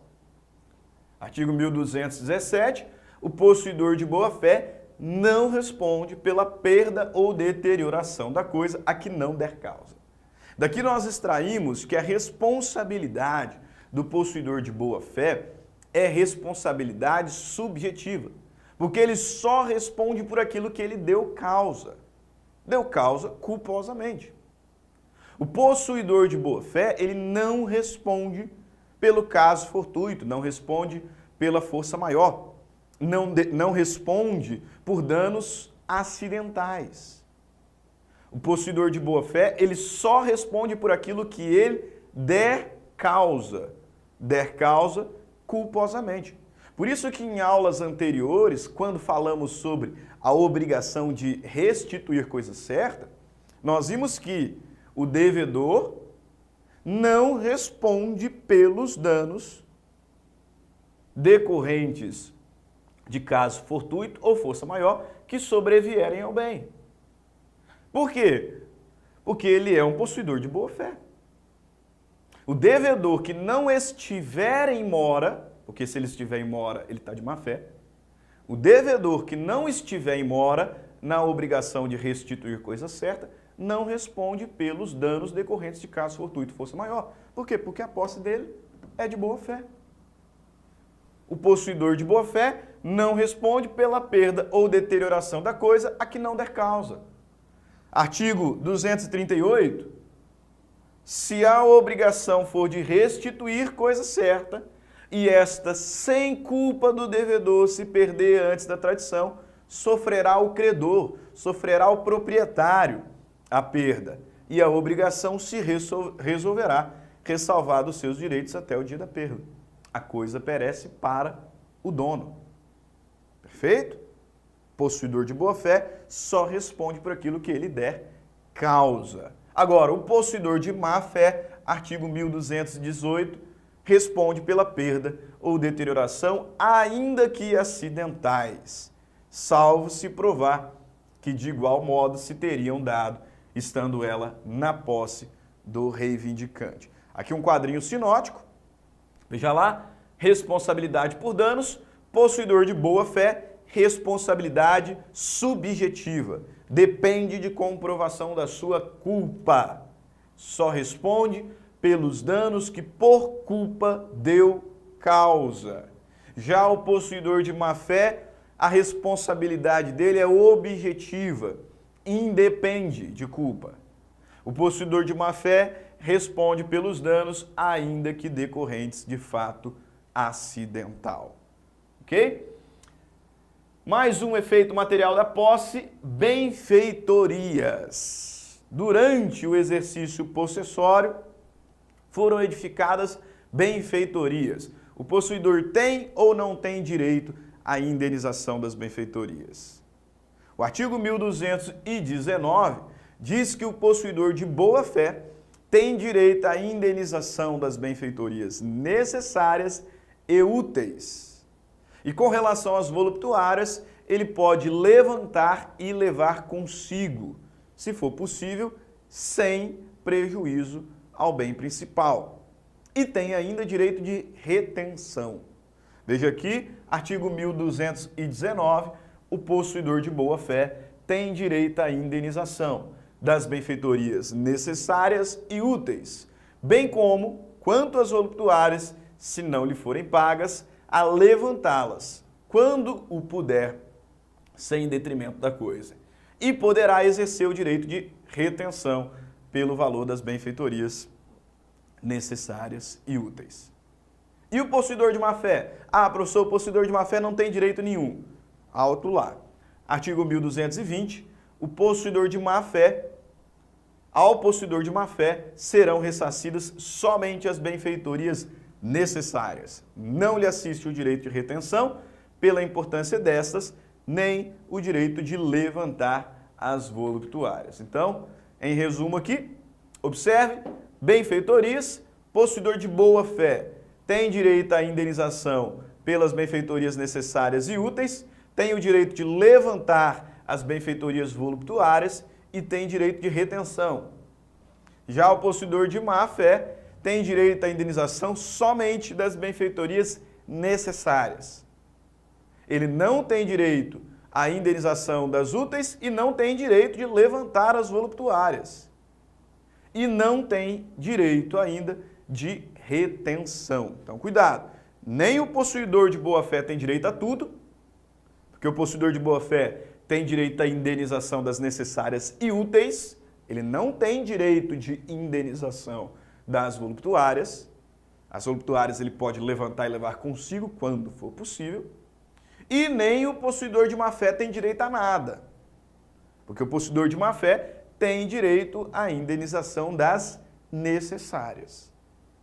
Artigo 1217, o possuidor de boa fé não responde pela perda ou deterioração da coisa a que não der causa. Daqui nós extraímos que a responsabilidade do possuidor de boa fé é responsabilidade subjetiva, porque ele só responde por aquilo que ele deu causa. Deu causa culposamente. O possuidor de boa fé, ele não responde pelo caso fortuito, não responde pela força maior, não responde por danos acidentais. O possuidor de boa fé, ele só responde por aquilo que ele der causa culposamente. Por isso que em aulas anteriores, quando falamos sobre a obrigação de restituir coisa certa, nós vimos que o devedor não responde pelos danos decorrentes de caso fortuito ou força maior que sobrevierem ao bem. Por quê? Porque ele é um possuidor de boa fé. O devedor que não estiver em mora, porque se ele estiver em mora, ele está de má fé. O devedor que não estiver em mora, na obrigação de restituir coisa certa, não responde pelos danos decorrentes de caso fortuito força maior. Por quê? Porque a posse dele é de boa fé. O possuidor de boa fé não responde pela perda ou deterioração da coisa a que não der causa. Artigo 238. Se a obrigação for de restituir coisa certa, e esta sem culpa do devedor se perder antes da tradição, sofrerá o credor, sofrerá o proprietário a perda, e a obrigação se resolverá, ressalvados seus direitos até o dia da perda. A coisa perece para o dono. Perfeito? Possuidor de boa fé só responde por aquilo que ele der causa. Agora, o possuidor de má fé, artigo 1218, responde pela perda ou deterioração, ainda que acidentais, salvo se provar que de igual modo se teriam dado, estando ela na posse do reivindicante. Aqui um quadrinho sinótico, veja lá, responsabilidade por danos, possuidor de boa fé, responsabilidade subjetiva, depende de comprovação da sua culpa, só responde pelos danos que por culpa deu causa. Já o possuidor de má fé, a responsabilidade dele é objetiva, independe de culpa. O possuidor de má fé responde pelos danos, ainda que decorrentes de fato acidental. Ok? Mais um efeito material da posse, benfeitorias. Durante o exercício possessório, foram edificadas benfeitorias. O possuidor tem ou não tem direito à indenização das benfeitorias? O artigo 1219 diz que o possuidor de boa fé tem direito à indenização das benfeitorias necessárias e úteis. E com relação às voluptuárias, ele pode levantar e levar consigo, se for possível, sem prejuízo ao bem principal. E tem ainda direito de retenção. Veja aqui, artigo 1219, o possuidor de boa fé tem direito à indenização das benfeitorias necessárias e úteis, bem como quanto às voluptuárias, se não lhe forem pagas, a levantá-las, quando o puder, sem detrimento da coisa. E poderá exercer o direito de retenção pelo valor das benfeitorias necessárias e úteis. E o possuidor de má-fé? Ah, professor, o possuidor de má-fé não tem direito nenhum. Alto lá. Artigo 1220, o possuidor de má-fé, ao possuidor de má-fé serão ressarcidas somente as benfeitorias necessárias. Não lhe assiste o direito de retenção, pela importância destas, nem o direito de levantar as voluptuárias. Então, em resumo aqui, observe, benfeitorias, possuidor de boa-fé tem direito à indenização pelas benfeitorias necessárias e úteis, tem o direito de levantar as benfeitorias voluptuárias e tem direito de retenção. Já o possuidor de má-fé tem direito à indenização somente das benfeitorias necessárias. Ele não tem direito à indenização das úteis e não tem direito de levantar as voluptuárias. E não tem direito ainda de retenção. Então, cuidado, nem o possuidor de boa-fé tem direito a tudo, porque o possuidor de boa-fé tem direito à indenização das necessárias e úteis, ele não tem direito de indenização das voluptuárias. As voluptuárias ele pode levantar e levar consigo quando for possível. E nem o possuidor de má-fé tem direito a nada, porque o possuidor de má-fé tem direito à indenização das necessárias.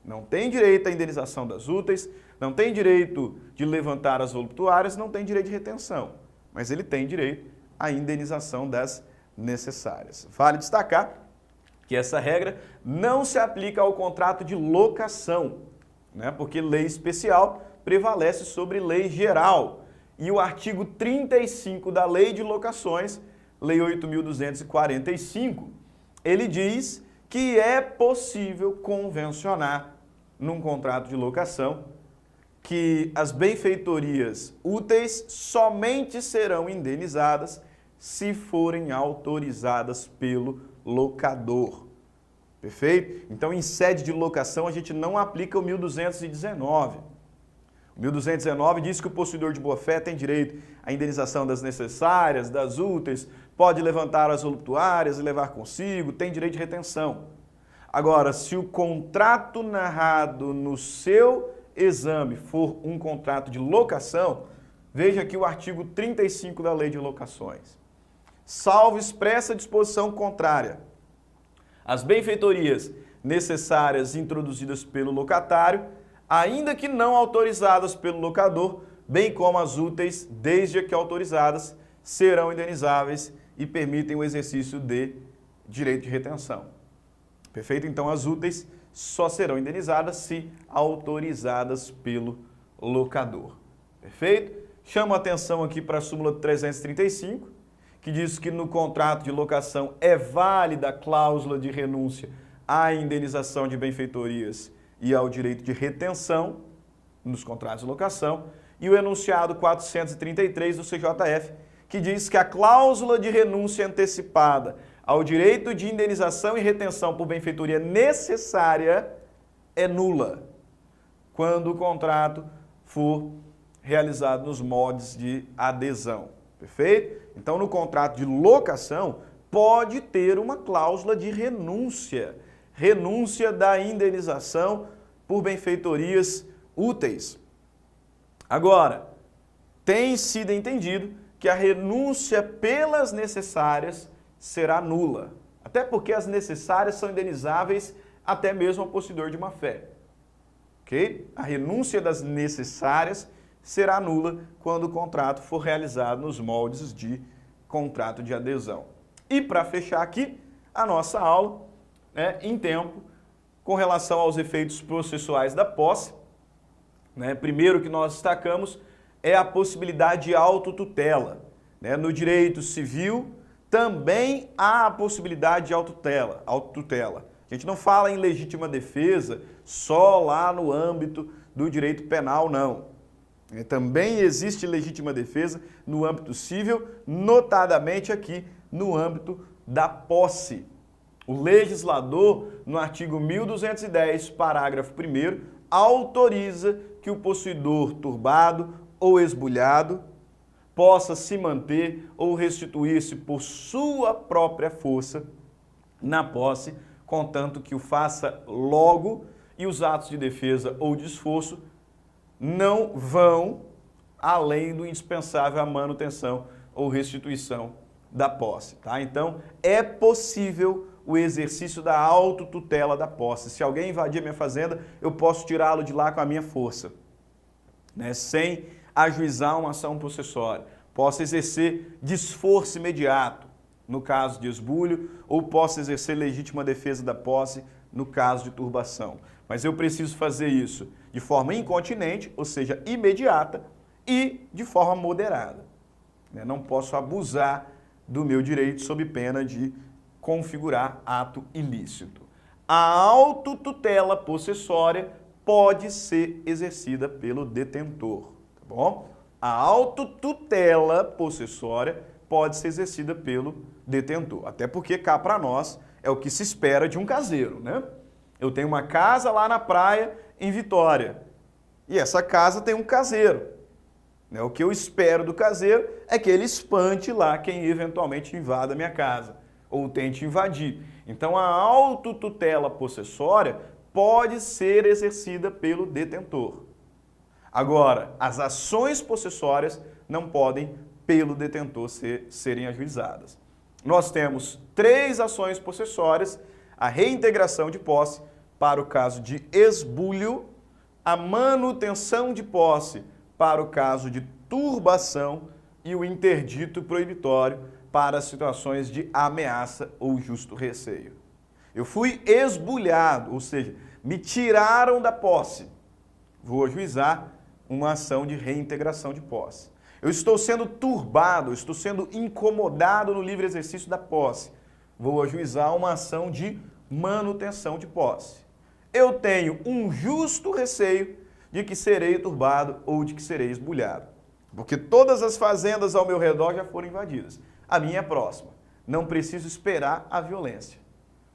Não tem direito à indenização das úteis, não tem direito de levantar as voluptuárias, não tem direito de retenção, mas ele tem direito à indenização das necessárias. Vale destacar que essa regra não se aplica ao contrato de locação, né? Porque lei especial prevalece sobre lei geral. E o artigo 35 da Lei de Locações, Lei 8.245, ele diz que é possível convencionar num contrato de locação que as benfeitorias úteis somente serão indenizadas se forem autorizadas pelo locador. Perfeito? Então, em sede de locação, a gente não aplica o 1219. O 1219 diz que o possuidor de boa-fé tem direito à indenização das necessárias, das úteis, pode levantar as voluptuárias e levar consigo, tem direito de retenção. Agora, se o contrato narrado no seu exame for um contrato de locação, veja aqui o artigo 35 da Lei de Locações. Salvo expressa disposição contrária, as benfeitorias necessárias introduzidas pelo locatário, ainda que não autorizadas pelo locador, bem como as úteis, desde que autorizadas, serão indenizáveis e permitem o exercício de direito de retenção. Perfeito? Então, as úteis só serão indenizadas se autorizadas pelo locador. Perfeito? Chamo a atenção aqui para a súmula 335, que diz que no contrato de locação é válida a cláusula de renúncia à indenização de benfeitorias e ao direito de retenção nos contratos de locação, e o enunciado 433 do CJF, que diz que a cláusula de renúncia antecipada ao direito de indenização e retenção por benfeitoria necessária é nula, quando o contrato for realizado nos moldes de adesão. Perfeito? Então, no contrato de locação, pode ter uma cláusula de renúncia, renúncia da indenização por benfeitorias úteis. Agora, tem sido entendido que a renúncia pelas necessárias será nula, até porque as necessárias são indenizáveis até mesmo ao possuidor de má-fé. Ok? A renúncia das necessárias será nula quando o contrato for realizado nos moldes de contrato de adesão. E para fechar aqui a nossa aula, em tempo, com relação aos efeitos processuais da posse, primeiro que nós destacamos é a possibilidade de autotutela. No direito civil também há a possibilidade de autotutela. A gente não fala em legítima defesa só lá no âmbito do direito penal, não. Também existe legítima defesa no âmbito civil, notadamente aqui no âmbito da posse. O legislador, no artigo 1210, parágrafo 1º, autoriza que o possuidor turbado ou esbulhado possa se manter ou restituir-se por sua própria força na posse, contanto que o faça logo e os atos de defesa ou de esforço não vão além do indispensável à manutenção ou restituição da posse. Tá? Então, é possível o exercício da autotutela da posse. Se alguém invadir a minha fazenda, eu posso tirá-lo de lá com a minha força, né? Sem ajuizar uma ação possessória. Posso exercer desforço imediato, no caso de esbulho, ou posso exercer legítima defesa da posse, no caso de turbação. Mas eu preciso fazer isso de forma incontinente, ou seja, imediata, e de forma moderada. Não posso abusar do meu direito sob pena de configurar ato ilícito. A autotutela possessória pode ser exercida pelo detentor, tá bom? A autotutela possessória pode ser exercida pelo detentor, até porque cá para nós é o que se espera de um caseiro, né? Eu tenho uma casa lá na praia em Vitória e essa casa tem um caseiro. O que eu espero do caseiro é que ele espante lá quem eventualmente invada a minha casa ou tente invadir. Então a autotutela possessória pode ser exercida pelo detentor. Agora, as ações possessórias não podem, pelo detentor, serem ajuizadas. Nós temos 3 ações possessórias: a reintegração de posse para o caso de esbulho, a manutenção de posse para o caso de turbação e o interdito proibitório para situações de ameaça ou justo receio. Eu fui esbulhado, ou seja, me tiraram da posse. Vou ajuizar uma ação de reintegração de posse. Eu estou sendo turbado, estou sendo incomodado no livre exercício da posse. Vou ajuizar uma ação de manutenção de posse. Eu tenho um justo receio de que serei turbado ou de que serei esbulhado, porque todas as fazendas ao meu redor já foram invadidas. A minha é próxima. Não preciso esperar a violência.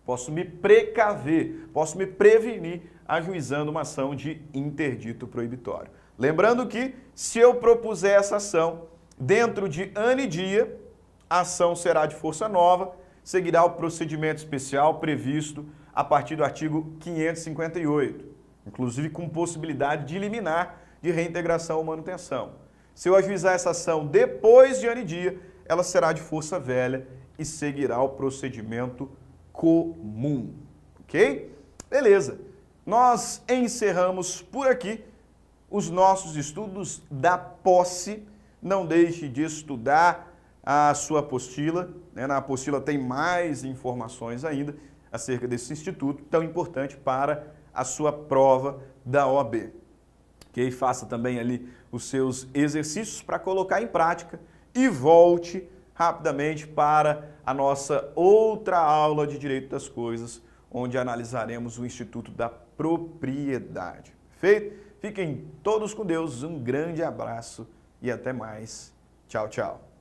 Posso me precaver, posso me prevenir ajuizando uma ação de interdito proibitório. Lembrando que, se eu propuser essa ação dentro de ano e dia, a ação será de força nova, seguirá o procedimento especial previsto a partir do artigo 558, inclusive com possibilidade de liminar de reintegração ou manutenção. Se eu ajuizar essa ação depois de ano e dia, ela será de força velha e seguirá o procedimento comum, ok? Beleza, nós encerramos por aqui os nossos estudos da posse. Não deixe de estudar a sua apostila, né? Na apostila tem mais informações ainda acerca desse instituto tão importante para a sua prova da OAB. Ok? Faça também ali os seus exercícios para colocar em prática e volte rapidamente para a nossa outra aula de Direito das Coisas, onde analisaremos o Instituto da Propriedade. Perfeito? Fiquem todos com Deus, um grande abraço e até mais. Tchau, tchau.